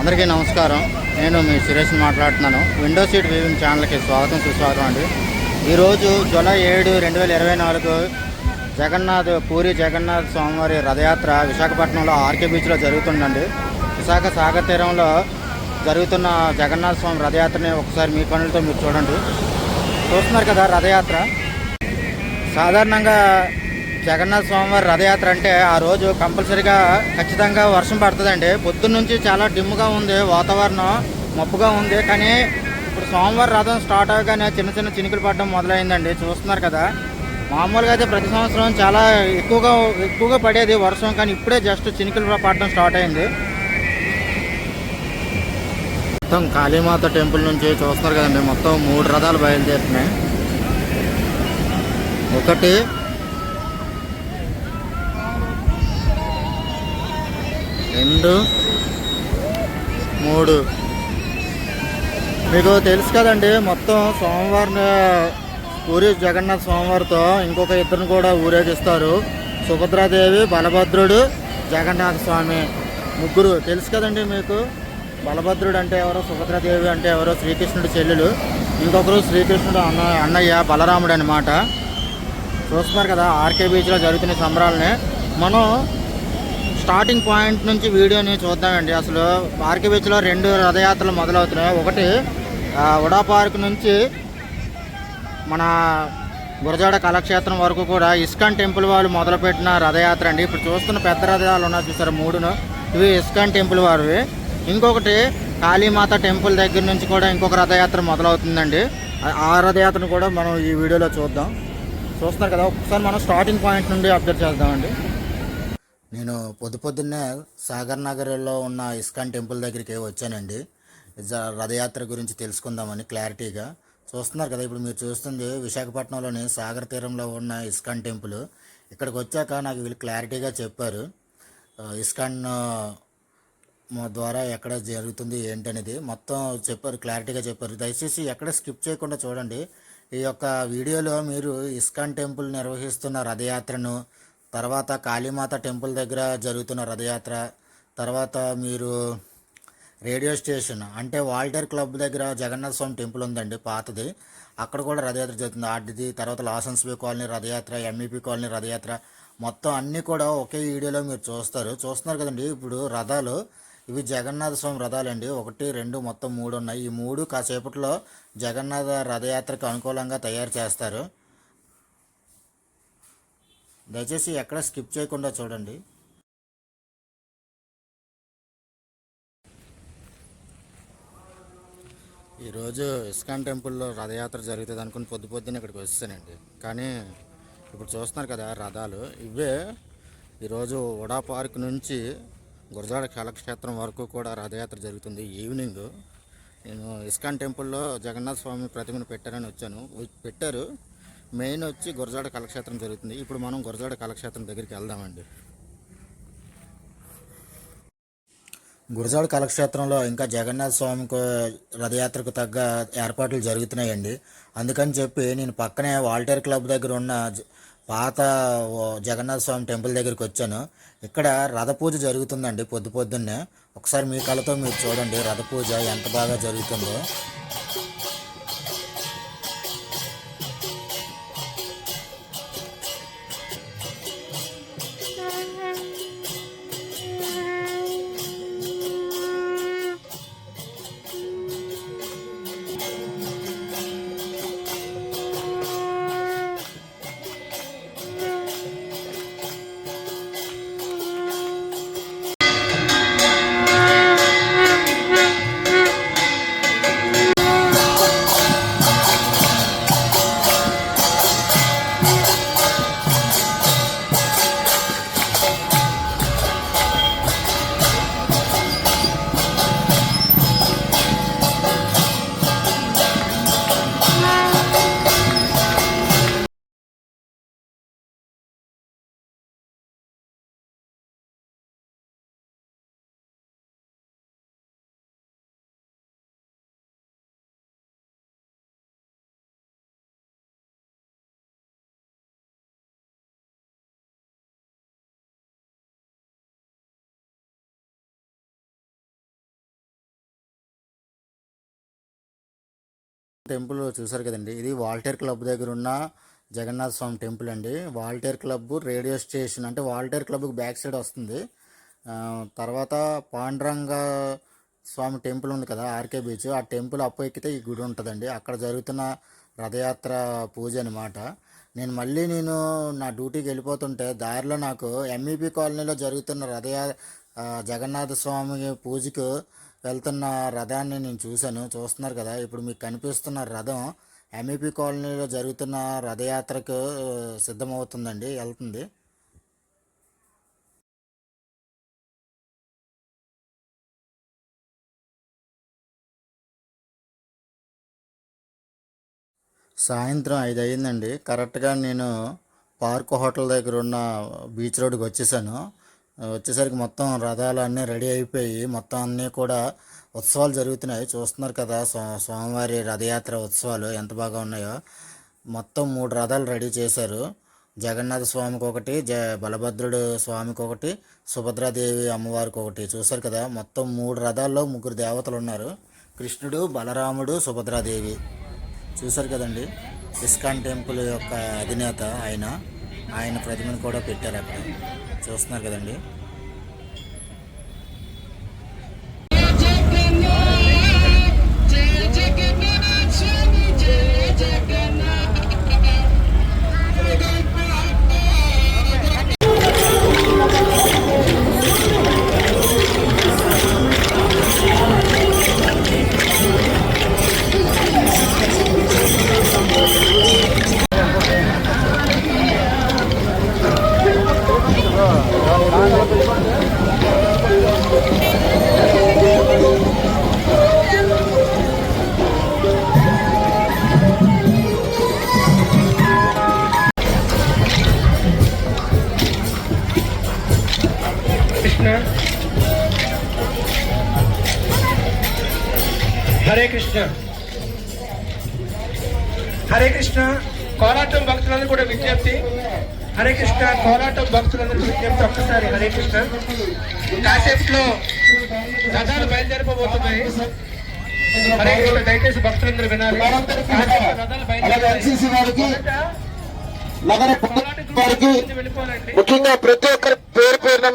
అందరికీ నమస్కారం. నేను మీ సురేష్ మాట్లాడుతున్నాను. విండో సీట్ వీవింగ్ ఛానల్కి స్వాగతం సుస్వాగతం అండి. ఈరోజు జూలై 7, 2024 పూరి జగన్నాథ్ స్వామివారి రథయాత్ర విశాఖపట్నంలో ఆర్కే బీచ్లో జరుగుతుందండి. విశాఖ సాగర్ తీరంలో జరుగుతున్న జగన్నాథ స్వామి రథయాత్రని ఒకసారి మీ కనులతో మీరు చూడండి. చూస్తున్నారు కదా రథయాత్ర. సాధారణంగా జగన్నాథ స్వామివారి రథయాత్ర అంటే ఆ రోజు కంపల్సరీగా ఖచ్చితంగా వర్షం పడుతుందండి. పొద్దున్న నుంచి చాలా డిమ్గా ఉంది, వాతావరణం మబ్బుగా ఉంది. కానీ ఇప్పుడు స్వామివారి రథం స్టార్ట్ అవగానే చిన్న చిన్న చినుకులు పడడం మొదలైందండి. చూస్తున్నారు కదా. మామూలుగా అయితే ప్రతి సంవత్సరం చాలా ఎక్కువగా పడేది వర్షం, కానీ ఇప్పుడే జస్ట్ చినుకులు పడడం స్టార్ట్ అయింది. మొత్తం కాళీమాత టెంపుల్ నుంచి చూస్తున్నారు కదండి. మొత్తం 3 రథాలు బయలుదేరుతున్నాయి. 1, 2, 3. మీకు తెలుసు కదండి, మొత్తం స్వామివారిని పూరి జగన్నాథ స్వామివారితో ఇంకొక ఇద్దరిని కూడా ఊరేగిస్తారు. సుభద్రాదేవి, బలభద్రుడు, జగన్నాథ స్వామి, ముగ్గురు. తెలుసు కదండి మీకు. బలభద్రుడు అంటే ఎవరో, సుభద్రాదేవి అంటే ఎవరో శ్రీకృష్ణుడి చెల్లెలు, ఇంకొకరు శ్రీకృష్ణుడు అన్నయ్య బలరాముడు అనమాట. చూస్తున్నారు కదా ఆర్కే బీచ్లో జరుగుతున్న సంబరాలని. మనం స్టార్టింగ్ పాయింట్ నుంచి వీడియోని చూద్దామండి. అసలు ఆర్కే బీచ్లో 2 రథయాత్రలు మొదలవుతున్నాయి. ఒకటి ఉడా పార్క్ నుంచి మన గురజాడ కళాక్షేత్రం వరకు కూడా ఇస్కాన్ టెంపుల్ వాళ్ళు మొదలుపెట్టిన రథయాత్ర అండి. ఇప్పుడు చూస్తున్న పెద్ద రథాలు ఉన్నాయి చూసారు 3, ఇవి ఇస్కాన్ టెంపుల్ వారివి. ఇంకొకటి కాళీమాత టెంపుల్ దగ్గర నుంచి కూడా ఇంకొక రథయాత్ర మొదలవుతుందండి. ఆ రథయాత్రను కూడా మనం ఈ వీడియోలో చూద్దాం. చూస్తున్నారు కదా. ఒకసారి మనం స్టార్టింగ్ పాయింట్ నుండి అబ్జర్వ్ చేద్దామండి. నేను పొద్దున్నే సాగర్ నగర్లో ఉన్న ఇస్కాన్ టెంపుల్ దగ్గరికి వచ్చానండి. రథయాత్ర గురించి తెలుసుకుందామని క్లారిటీగా. చూస్తున్నారు కదా. ఇప్పుడు మీరు చూస్తుంది విశాఖపట్నంలోని సాగర్ తీరంలో ఉన్న ఇస్కాన్ టెంపుల్. ఇక్కడికి వచ్చాక నాకు వీళ్ళు క్లారిటీగా చెప్పారు ఇస్కాన్ ద్వారా ఎక్కడ జరుగుతుంది ఏంటనేది మొత్తం చెప్పారు, క్లారిటీగా చెప్పారు. దయచేసి ఎక్కడ స్కిప్ చేయకుండా చూడండి. ఈ యొక్క వీడియోలో మీరు ఇస్కాన్ టెంపుల్ నిర్వహిస్తున్న రథయాత్రను, తర్వాత కాళీమాత టెంపుల్ దగ్గర జరుగుతున్న రథయాత్ర, తర్వాత మీరు రేడియో స్టేషన్ అంటే వాల్టర్ క్లబ్ దగ్గర జగన్నాథ స్వామి టెంపుల్ ఉందండి పాతది, అక్కడ కూడా రథయాత్ర జరుగుతుంది ఆడిది. తర్వాత లాసెన్స్బీ కాలనీ రథయాత్ర, ఎంఈపీ కాలనీ రథయాత్ర, మొత్తం అన్నీ కూడా ఒకే వీడియోలో మీరు చూస్తున్నారు కదండి. ఇప్పుడు రథాలు ఇవి జగన్నాథ స్వామి రథాలండి. 1, 2 మొత్తం 3 ఉన్నాయి. ఈ 3 కాసేపట్లో జగన్నాథ రథయాత్రకు అనుకూలంగా తయారు చేస్తారు. దయచేసి ఎక్కడ స్కిప్ చేయకుండా చూడండి. ఈరోజు ఇస్కాన్ టెంపుల్లో రథయాత్ర జరుగుతుంది అనుకుని పొద్దున్న ఇక్కడికి వస్తానండి. కానీ ఇప్పుడు చూస్తున్నారు కదా రథాలు ఇవే. ఈరోజు ఉడా పార్క్ నుంచి గురజాడ కళాక్షేత్రం వరకు కూడా రథయాత్ర జరుగుతుంది. ఈవినింగ్ నేను ఇస్కాన్ టెంపుల్లో జగన్నాథ స్వామి ప్రతిమను పెట్టారు. మెయిన్ వచ్చి గురజాడ కళాక్షేత్రం జరుగుతుంది. ఇప్పుడు మనం గురజాడ కళాక్షేత్రం దగ్గరికి వెళ్దామండి. గురజాడ కళాక్షేత్రంలో ఇంకా జగన్నాథ స్వామికి రథయాత్రకు తగ్గ ఏర్పాట్లు జరుగుతున్నాయండి. అందుకని చెప్పి నేను పక్కనే వాల్టర్ క్లబ్ దగ్గర ఉన్న పాత జగన్నాథ స్వామి టెంపుల్ దగ్గరికి వచ్చాను. ఇక్కడ రథ పూజ జరుగుతుందండి పొద్దున్నే. ఒకసారి మీ కళ్ళతో మీరు చూడండి రథ పూజ ఎంత బాగా జరుగుతుందో. టెంపుల్ చూసారు కదండి, ఇది వాల్టేర్ క్లబ్ దగ్గర ఉన్న జగన్నాథ స్వామి టెంపుల్ అండి. వాల్టేర్ క్లబ్ రేడియో స్టేషన్ అంటే వాల్టేర్ క్లబ్కి బ్యాక్ సైడ్ వస్తుంది. తర్వాత పాండురంగ స్వామి టెంపుల్ ఉంది కదా, ఆర్కే బీచ్, ఆ టెంపుల్ అప్పు ఎక్కితే ఈ గుడి ఉంటుందండి. అక్కడ జరుగుతున్న రథయాత్ర పూజ అనమాట. నేను నా డ్యూటీకి వెళ్ళిపోతుంటే దారిలో నాకు ఎంఈపీ కాలనీలో జరుగుతున్న జగన్నాథ స్వామి పూజకు వెళ్తున్న రథాన్ని నేను చూశాను. చూస్తున్నారు కదా, ఇప్పుడు మీకు కనిపిస్తున్న రథం ఎంఈపీ కాలనీలో జరుగుతున్న రథయాత్రకు సిద్ధమవుతుందండి, వెళ్తుంది. సాయంత్రం 5 అయిందండి. కరెక్ట్గా నేను పార్క్ హోటల్ దగ్గర ఉన్న బీచ్ రోడ్కి వచ్చేసాను. వచ్చేసరికి మొత్తం రథాలు అన్నీ రెడీ అయిపోయి మొత్తం అన్నీ కూడా ఉత్సవాలు జరుగుతున్నాయి. చూస్తున్నారు కదా, స్వామివారి రథయాత్ర ఉత్సవాలు ఎంత బాగా ఉన్నాయో. మొత్తం 3 రథాలు రెడీ చేశారు. జగన్నాథ స్వామికి ఒకటి, బలభద్రుడు స్వామికి ఒకటి, సుభద్రాదేవి అమ్మవారికి ఒకటి. చూశారు కదా, మొత్తం 3 రథాల్లో 3 దేవతలు ఉన్నారు, కృష్ణుడు, బలరాముడు, సుభద్రాదేవి. చూశారు కదండి, ఇస్కాన్ టెంపుల్ యొక్క అధినేత ఆయన ప్రతిమను కూడా పెట్టారు అక్కడ. చూస్తున్నారు కదండి. హరే కృష్ణ హరే కృష్ణ. కోలాటం భక్తులందరూ కూడా విజ్ఞప్తి. హరే కృష్ణ కోలాటం భక్తులందరూ విజ్ఞప్తి. ఒక్కసారి హరే కృష్ణ. కాసేపులో రథాలు బయలుదేరిపోబోతున్నాయి. హరే కృష్ణ. దయచేసి భక్తులందరూ వినాలి. రథాలు బయలుదేరి ముఖ్యంగా ప్రతి ఒక్కరి పేరు పేరున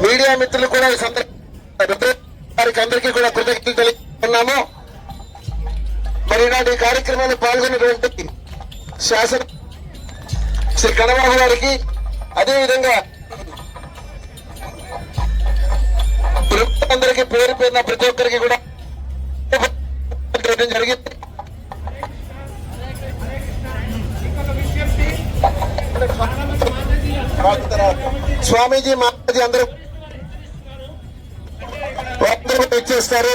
మీడియా మిత్రులు కూడా ఈ వారికి అందరికీ కూడా కృతజ్ఞతలు తెలుపుతున్నాము. మరి నాటి కార్యక్రమంలో పాల్గొన్నటువంటి శాసన శ్రీ కనబాబు గారికి, అదేవిధంగా అందరికీ పేరు పేరున ప్రతి ఒక్కరికి కూడా జరిగింది. స్వామీజీ మాతాజీ అందరూ ఇచ్చేస్తారు.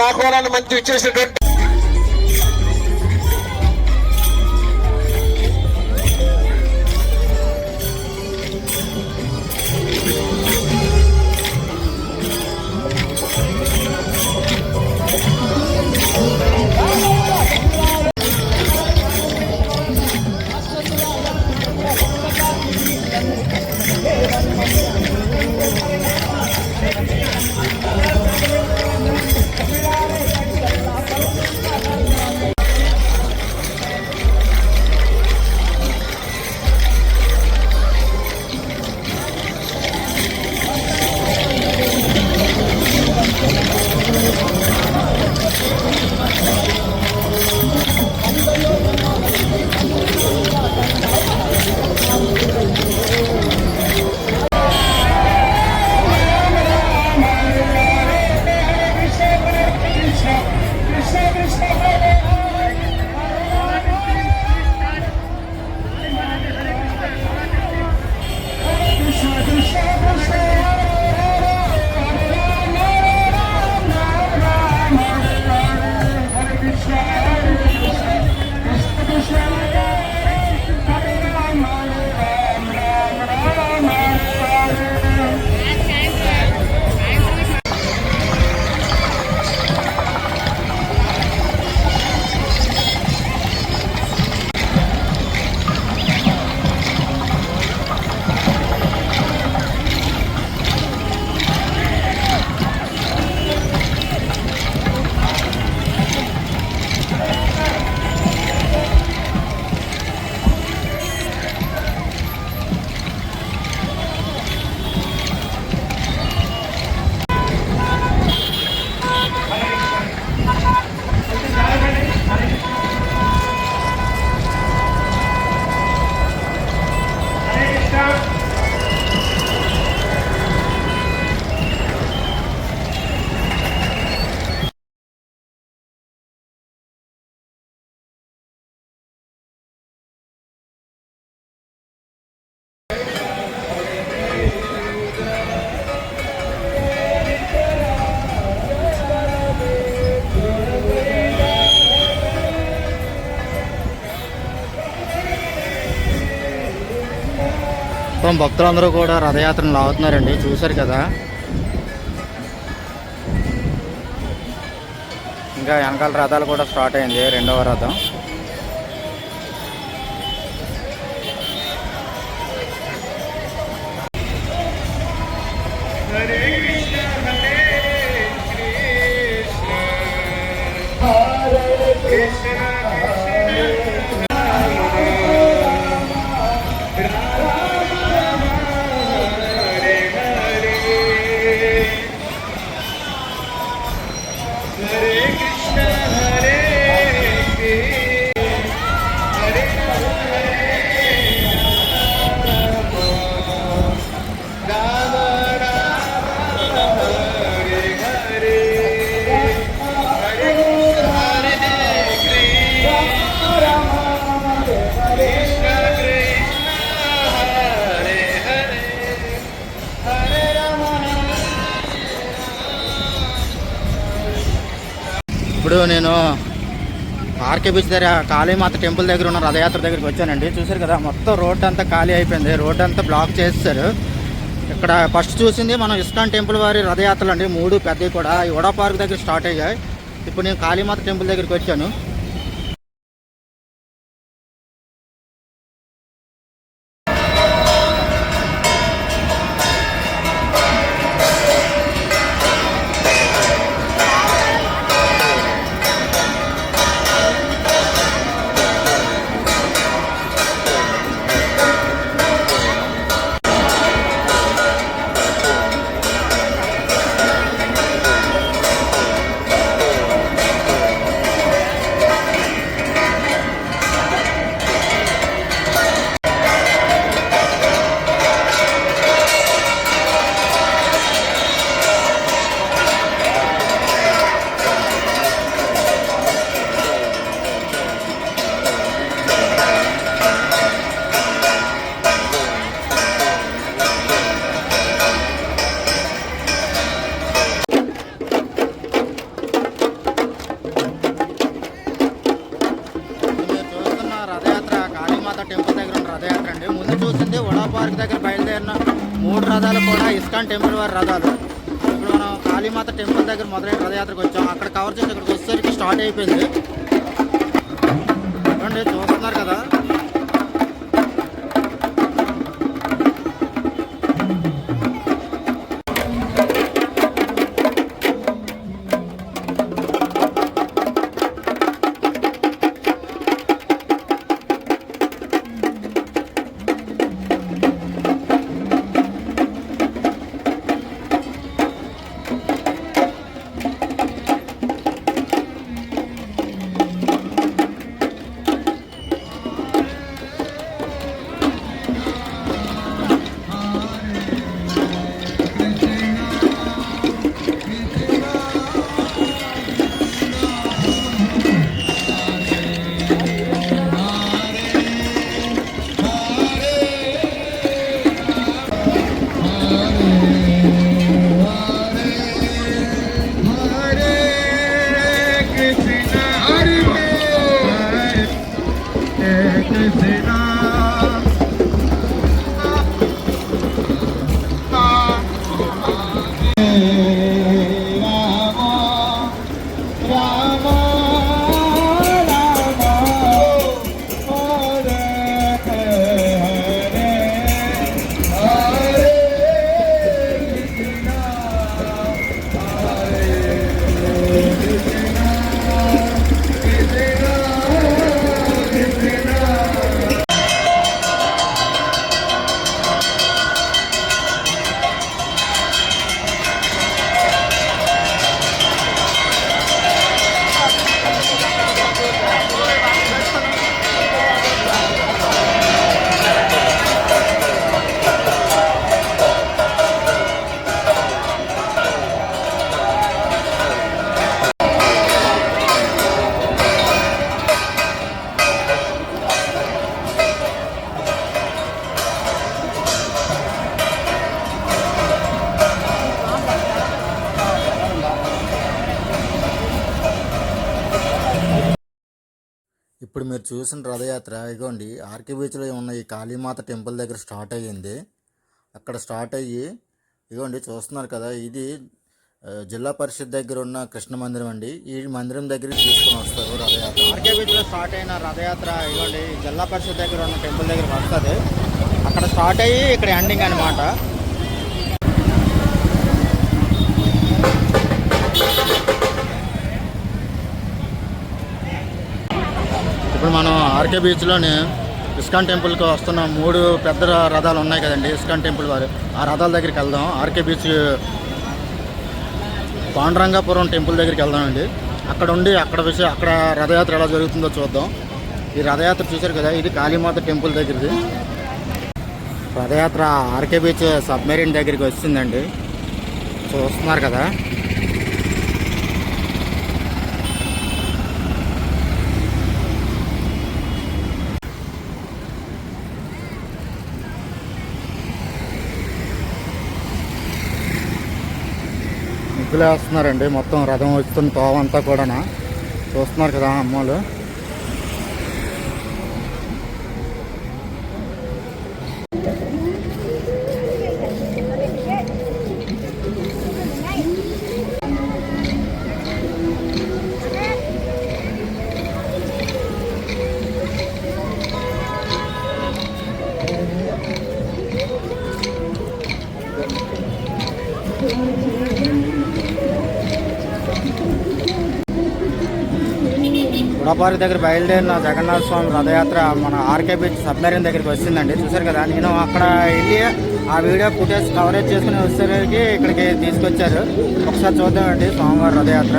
నా కోణాన్ని మంచి ఇచ్చేసినటువంటి మొత్తం భక్తులందరూ కూడా రథయాత్రను లాగుతున్నారండి, చూశారు కదా. ఇంకా వెనకాల రథాలు కూడా స్టార్ట్ అయింది, రెండవ రథం. ఇప్పుడు నేను ఆర్కే బీచ్ దగ్గర కాళీమాత టెంపుల్ దగ్గర ఉన్న రథయాత్ర దగ్గరికి వచ్చానండి. చూసారు కదా, మొత్తం రోడ్డు అంతా ఖాళీ అయిపోయింది, రోడ్డు అంతా బ్లాక్ చేస్తారు. ఇక్కడ ఫస్ట్ చూసింది మనం ఇస్కాన్ టెంపుల్ వారి రథయాత్రలు అండి, 3 పెద్దవి కూడా ఈ వడా పార్క్ దగ్గర స్టార్ట్ అయ్యాయి. ఇప్పుడు నేను కాళీమాత టెంపుల్ దగ్గరికి వచ్చాను. టెంపుల్ దగ్గర ఉన్న రథయాత్ర అండి. ముందు చూసింది వడా పార్క్ దగ్గర బయలుదేరిన 3 రథాలు కూడా ఇస్కాన్ టెంపుల్ వారి రథాలు. ఇప్పుడు మనం కాళీమాత టెంపుల్ దగ్గర మొదలైన రథయాత్రకు వచ్చాం. అక్కడ కవర్ చేసి ఇక్కడికి వచ్చేసరికి స్టార్ట్ అయిపోయింది. చూడండి, చూస్తున్నారు కదా. ఇప్పుడు మీరు చూసిన రథయాత్ర ఇగోండి ఆర్కే బీచ్లో ఉన్న ఈ కాళీమాత టెంపుల్ దగ్గర స్టార్ట్ అయ్యింది. అక్కడ స్టార్ట్ అయ్యి ఇగోండి చూస్తున్నారు కదా, ఇది జిల్లా పరిషత్ దగ్గర ఉన్న కృష్ణ మందిరం అండి. ఈ మందిరం దగ్గరికి తీసుకొని వస్తారు రథయాత్ర. ఆర్కే బీచ్లో స్టార్ట్ అయిన రథయాత్ర ఇగోండి జిల్లా పరిషత్ దగ్గర ఉన్న టెంపుల్ దగ్గరికి వస్తుంది. అక్కడ స్టార్ట్ అయ్యి ఇక్కడ ఎండింగ్ అనమాట. ఇప్పుడు మనం ఆర్కే బీచ్లోని ఇస్కాన్ టెంపుల్కి వస్తున్న 3 పెద్ద రథాలు ఉన్నాయి కదండి, ఇస్కాన్ టెంపుల్ వారు. ఆ రథాల దగ్గరికి వెళ్దాం. ఆర్కే బీచ్ పాండురంగాపురం టెంపుల్ దగ్గరికి వెళ్దామండి. అక్కడ రథయాత్ర ఎలా జరుగుతుందో చూద్దాం. ఈ రథయాత్ర చూశారు కదా, ఇది కాళీమాత టెంపుల్ దగ్గరది రథయాత్ర. ఆర్కే బీచ్ సబ్మెరీన్ దగ్గరికి వచ్చిందండి, చూస్తున్నారు కదా. ముగ్గులు వేస్తున్నారండి, మొత్తం రథం వస్తున్న తోవంతా కూడా చూస్తున్నారు కదా అమ్మోళ్ళు. గుడపారి దగ్గర బయలుదేరిన జగన్నాథ స్వామి రథయాత్ర మన ఆర్కే బీచ్ సబ్మెరీన్ దగ్గరికి వచ్చిందండి. చూసారు కదా, నేను అక్కడ వెళ్ళి ఆ వీడియో ఫుటేజ్ కవరేజ్ చేసుకుని వచ్చేసరికి ఇక్కడికి తీసుకొచ్చారు. ఒకసారి చూద్దామండి స్వామివారి రథయాత్ర.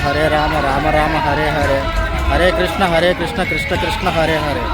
Hare Rama Rama Rama Hare Hare, Hare Krishna Krishna Krishna Hare Hare.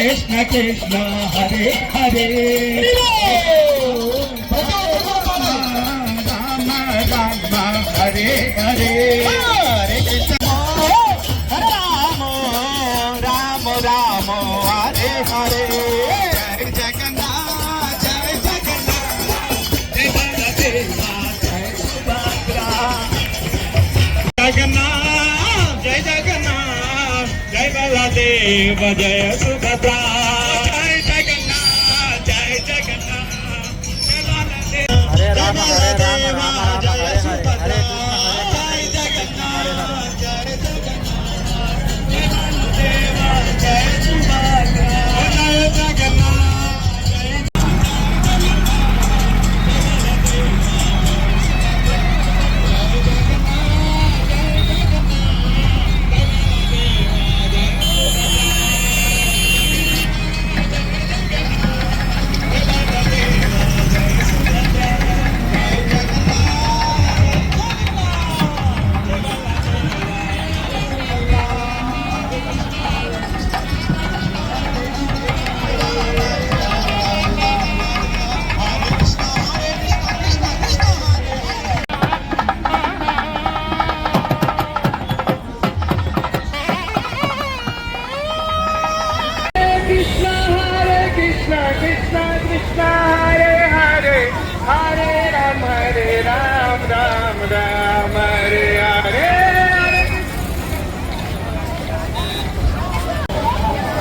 Krishna Krishna Hare Hare Rama Rama Hare Hare Hare Krishna Rama Rama Rama Hare Hare Jai Jagannath Jai Jagannath Jai Baladeva Jai Subhadra Jagannath Jai Jagannath Jai Baladeva Jai Subhadra Jai Jagannath Jai Jagannath Jai Baladeva Hare Rama Hare Rama Rama Rama Hare Hare, Hare Krishna Jai Jagannath Jai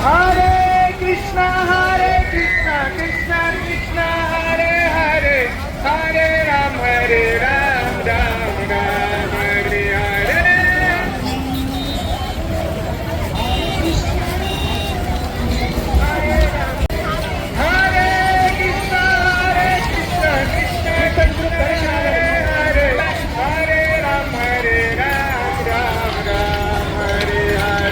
Hare Krishna, Krishna Krishna, Hare Hare, Hare Ram, Ram Ram, Hare Hare. Hare Krishna, Krishna Krishna, Hare Hare, Hare Ram, Ram Ram, Hare Hare.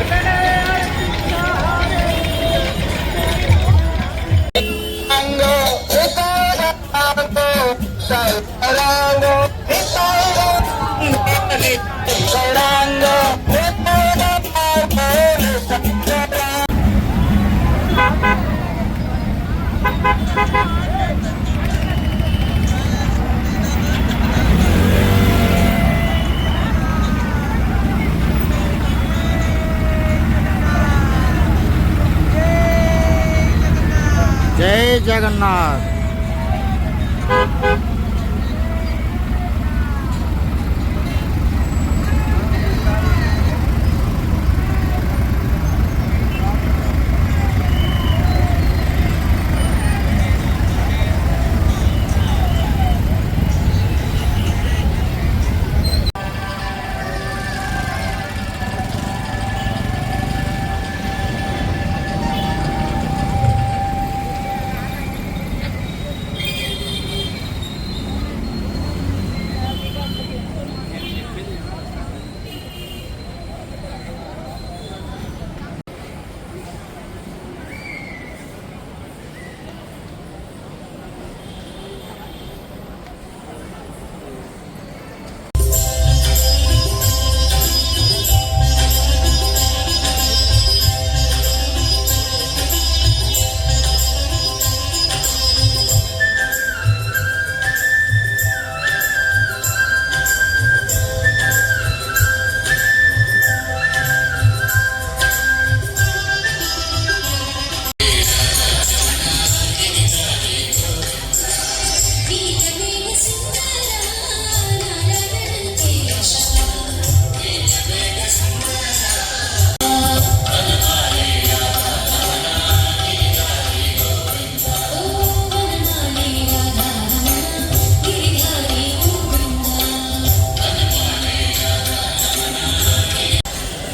జై జగన్నాథ్.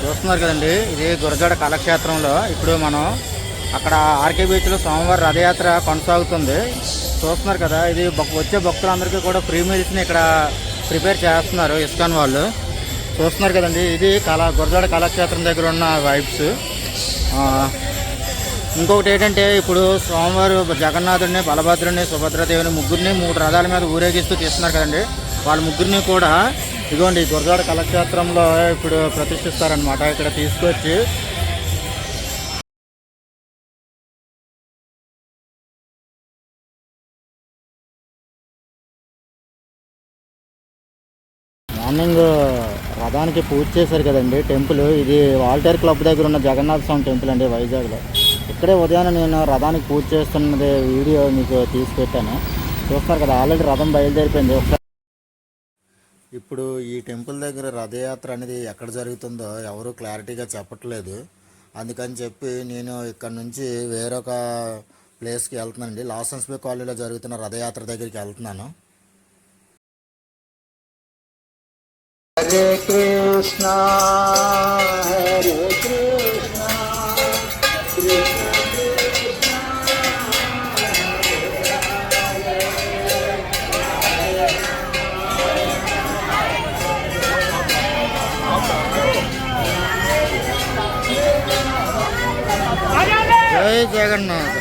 చూస్తున్నారు కదండి, ఇది గురజాడ కళాక్షేత్రంలో ఇప్పుడు మనం అక్కడ RK బీచ్లో సోమవారం రథయాత్ర కొనసాగుతుంది. చూస్తున్నారు కదా, ఇది వచ్చే భక్తులందరికీ కూడా ఫ్రీ మీల్స్ని ఇక్కడ ప్రిపేర్ చేస్తున్నారు ఇస్కాన్ వాళ్ళు. చూస్తున్నారు కదండి, ఇది గురజాడ కళాక్షేత్రం దగ్గర ఉన్న వైబ్స్. ఇంకొకటి ఏంటంటే, ఇప్పుడు సోమవారం జగన్నాథుడిని, బలభద్రుడిని, సుభద్రాదేవిని ముగ్గురిని 3 రథాల మీద ఊరేగిస్తూ తీస్తున్నారు కదండి. వాళ్ళ ముగ్గురిని కూడా ఇదిగోండి గురజాడ కళాక్షేత్రంలో ఇప్పుడు ప్రతిష్ఠిస్తారనమాట. ఇక్కడ తీసుకొచ్చి మార్నింగ్ రథానికి పూజ చేశారు కదండి టెంపుల్. ఇది వాల్టేర్ క్లబ్ దగ్గర ఉన్న జగన్నాథ స్వామి టెంపుల్ అండి, వైజాగ్లో. ఇక్కడే ఉదయాన్నే నేను రథానికి పూజ చేస్తున్నది వీడియో మీకు తీసి పెట్టాను. చూస్తారు కదా, ఆల్రెడీ రథం బయలుదేరిపోయింది. ఒకసారి ఇప్పుడు ఈ టెంపుల్ దగ్గర రథయాత్ర అనేది ఎక్కడ జరుగుతుందో ఎవరు క్లారిటీగా చెప్పట్లేదు. అందుకని చెప్పి నేను ఇక్కడ నుంచి వేరొక ప్లేస్కి వెళ్తున్నానండి. లాసెన్స్ బే కాలనీలో జరుగుతున్న రథయాత్ర దగ్గరికి వెళ్తున్నాను. హరే కృష్ణ హరే కృష్ణ కృష్ణ జై జగన్నాథ్.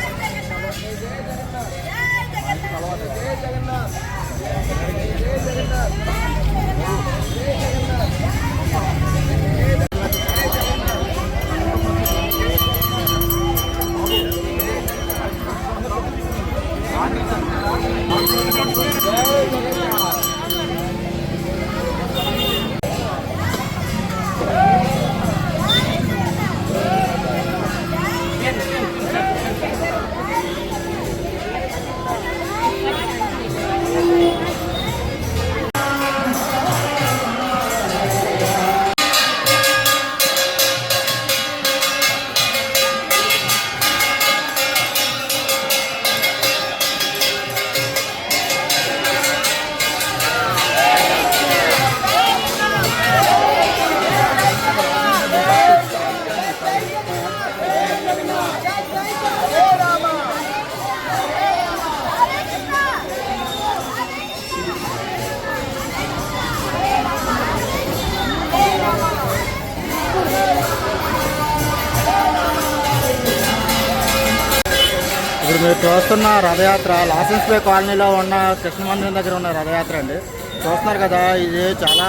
ఇప్పుడు మీరు చూస్తున్న రథయాత్ర లాసెన్స్ బే కాలనీలో ఉన్న కృష్ణ మందిరం దగ్గర ఉన్న రథయాత్ర అండి. చూస్తున్నారు కదా, ఇది చాలా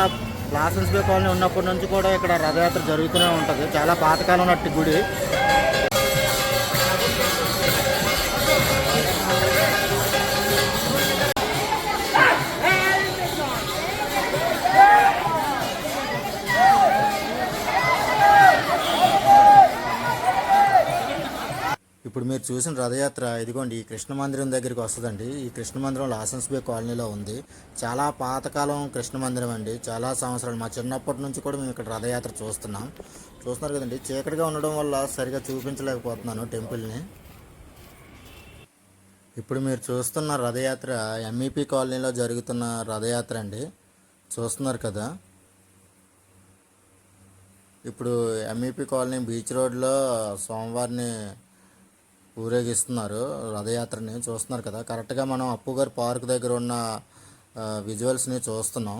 లాసెన్స్ బే కాలనీ ఉన్నప్పటి నుంచి కూడా ఇక్కడ రథయాత్ర జరుగుతూనే ఉంటుంది. చాలా పాతకాలం నట్టి గుడి. ఇప్పుడు మీరు చూసిన రథయాత్ర ఇదిగోండి ఈ కృష్ణ మందిరం దగ్గరికి వస్తుందండి. ఈ కృష్ణ మందిరం లాసెన్స్ బే కాలనీలో ఉంది. చాలా పాతకాలం కృష్ణ మందిరం అండి. చాలా సంవత్సరాలు, మా చిన్నప్పటి నుంచి కూడా మేము ఇక్కడ రథయాత్ర చూస్తున్నారు కదండి. చీకటిగా ఉండడం వల్ల సరిగా చూపించలేకపోతున్నాను టెంపుల్ని. ఇప్పుడు మీరు చూస్తున్న రథయాత్ర ఎంఈపీ కాలనీలో జరుగుతున్న రథయాత్ర అండి. చూస్తున్నారు కదా, ఇప్పుడు ఎంఈపీ కాలనీ బీచ్ రోడ్లో సోమవారిని ఊరేగిస్తున్నారు. రథయాత్రని చూస్తున్నారు కదా. కరెక్ట్గా మనం అప్పుగారు పార్క్ దగ్గర ఉన్న విజువల్స్ని చూస్తున్నాం.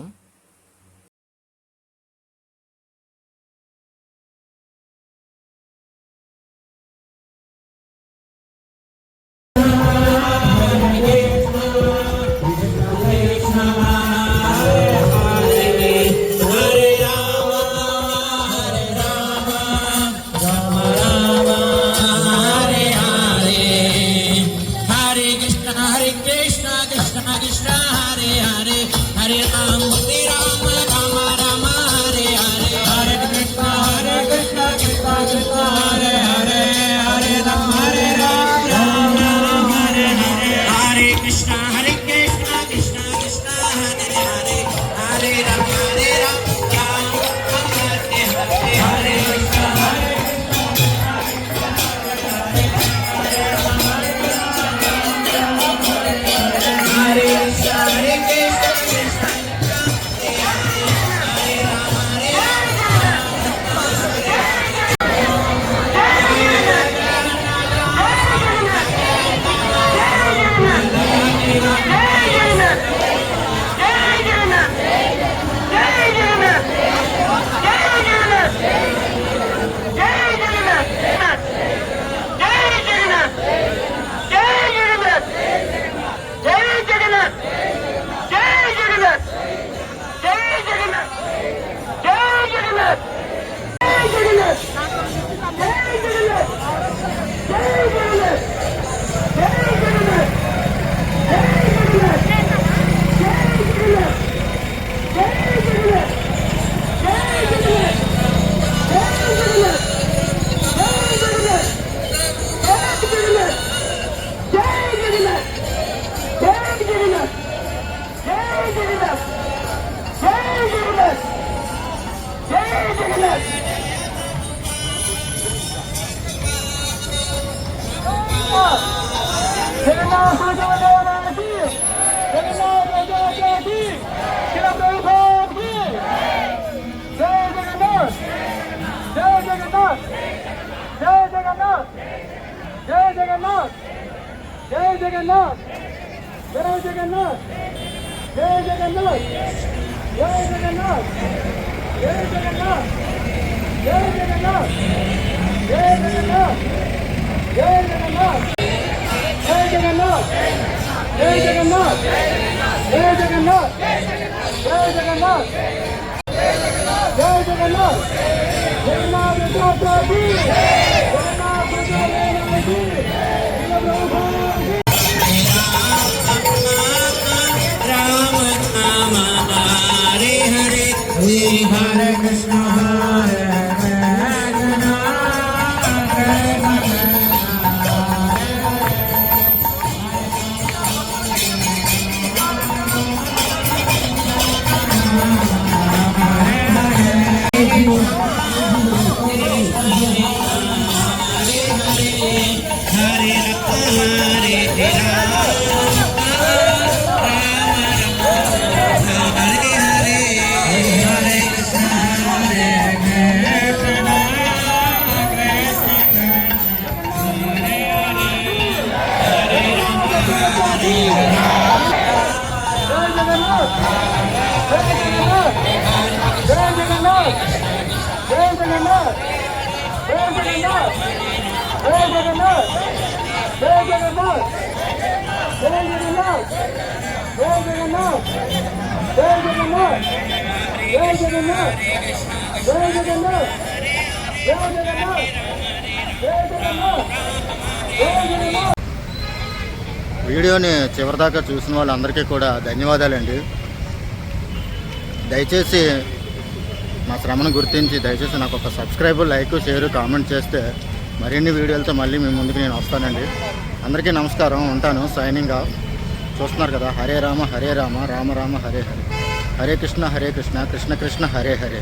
జగన్నాథ్ జై జగన్నాథ్ జై జగన్నాథ్ జై జగన్నాథ్ జై జగన్నాథ్ జై జగన్నాథ్. వీడియోని చివరిదాకా చూసిన వాళ్ళందరికీ కూడా ధన్యవాదాలండి. దయచేసి నా శ్రమను గుర్తించి దయచేసి నాకు ఒక సబ్స్క్రైబ్, లైక్, షేర్, కామెంట్ చేస్తే మరిన్ని వీడియోలతో మళ్ళీ మీ ముందుకు నేను వస్తానండి. అందరికీ నమస్కారం, ఉంటాను. Signing off. చూస్తున్నారు కదా, హరే రామ రామ రామ హరే హరే, హరే కృష్ణ కృష్ణ కృష్ణ హరే హరే.